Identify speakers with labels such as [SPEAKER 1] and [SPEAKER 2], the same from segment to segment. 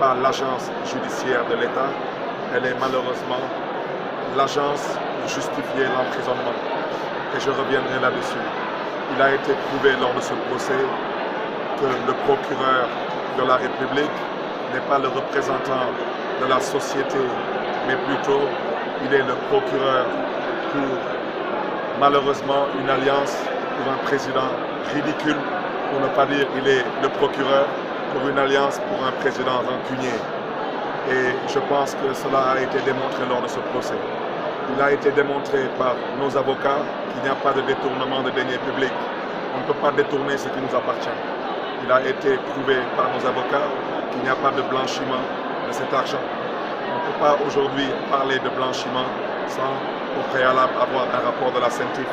[SPEAKER 1] pas l'agence judiciaire de l'État, elle est malheureusement l'agence pour justifier l'emprisonnement. Et je reviendrai là-dessus. Il a été prouvé lors de ce procès que le procureur de la République n'est pas le représentant de la société, mais plutôt il est le procureur pour malheureusement une alliance pour un président ridicule, pour ne pas dire il est le procureur pour une alliance pour un président rancunier. Et je pense que cela a été démontré lors de ce procès. Il a été démontré par nos avocats qu'il n'y a pas de détournement de deniers publics. On ne peut pas détourner ce qui nous appartient. Il a été prouvé par nos avocats qu'il n'y a pas de blanchiment de cet argent. On ne peut pas aujourd'hui parler de blanchiment sans au préalable avoir un rapport de la CENTIF.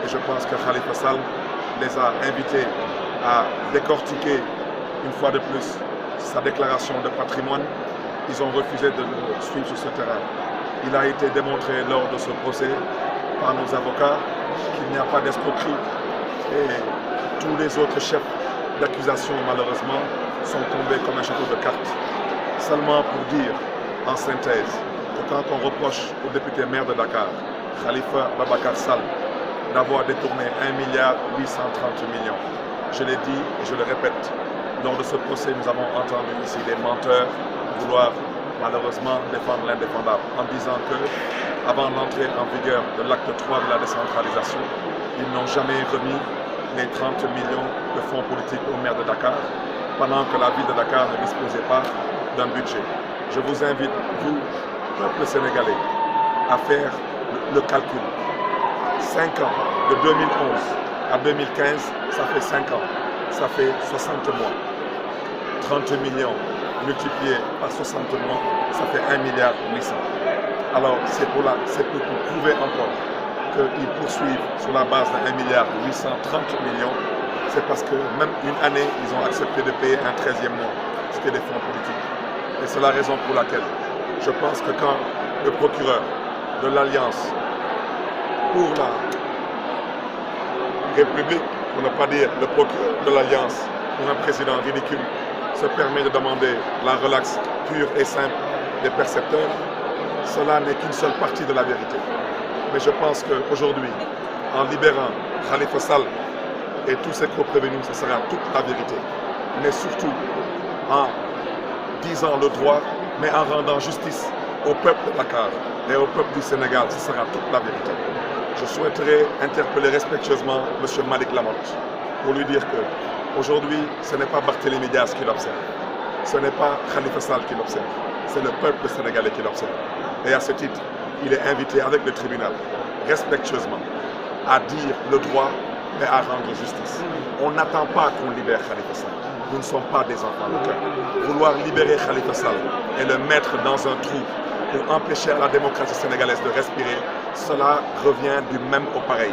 [SPEAKER 1] Et je pense que Khalifa Sall les a invités à décortiquer une fois de plus sa déclaration de patrimoine. Ils ont refusé de le suivre sur ce terrain. Il a été démontré lors de ce procès par nos avocats qu'il n'y a pas d'escroquerie et tous les autres chefs d'accusation malheureusement sont tombés comme un château de cartes. Seulement pour dire en synthèse que quand on reproche au député maire de Dakar, Khalifa Babacar Sall, d'avoir détourné 1,830 milliard, je l'ai dit et je le répète, lors de ce procès nous avons entendu ici des menteurs vouloir malheureusement défendre l'indéfendable en disant que, avant l'entrée en vigueur de l'acte 3 de la décentralisation, ils n'ont jamais remis les 30 millions de fonds politiques au maire de Dakar, pendant que la ville de Dakar ne disposait pas d'un budget. Je vous invite, vous, peuple sénégalais, à faire le calcul. 5 ans, de 2011 à 2015, ça fait 5 ans, ça fait 60 mois. 30 millions multiplié par 60 mois, ça fait 1,8 milliard. Alors c'est pour prouver encore qu'ils poursuivent sur la base de 1,830 milliard. C'est parce que même une année, ils ont accepté de payer un 13e mois. C'était des fonds politiques. Et c'est la raison pour laquelle je pense que quand le procureur de l'Alliance pour la République, pour ne pas dire le procureur de l'Alliance pour un président ridicule, se permet de demander la relaxe pure et simple des percepteurs, cela n'est qu'une seule partie de la vérité. Mais je pense qu'aujourd'hui, en libérant Khalifa Sall et tous ses co-prévenus, ce sera toute la vérité. Mais surtout, en disant le droit, mais en rendant justice au peuple de Dakar et au peuple du Sénégal, ce sera toute la vérité. Je souhaiterais interpeller respectueusement M. Malick Lamotte pour lui dire que aujourd'hui, ce n'est pas Barthélémy Dias qui l'observe, ce n'est pas Khalifa Sall qui l'observe, c'est le peuple sénégalais qui l'observe. Et à ce titre, il est invité avec le tribunal, respectueusement, à dire le droit, mais à rendre justice. On n'attend pas qu'on libère Khalifa Sall. Nous ne sommes pas des enfants de cœur. Vouloir libérer Khalifa Sall et le mettre dans un trou pour empêcher à la démocratie sénégalaise de respirer, cela revient du même au pareil.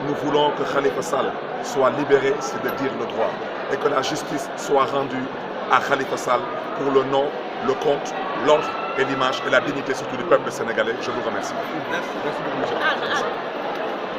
[SPEAKER 1] Nous voulons que Khalifa Sall soit libéré, c'est de dire le droit, et que la justice soit rendue à Khalifa Sall pour le nom, le compte, l'ordre et l'image et la dignité surtout du peuple sénégalais. Je vous remercie.
[SPEAKER 2] Merci beaucoup.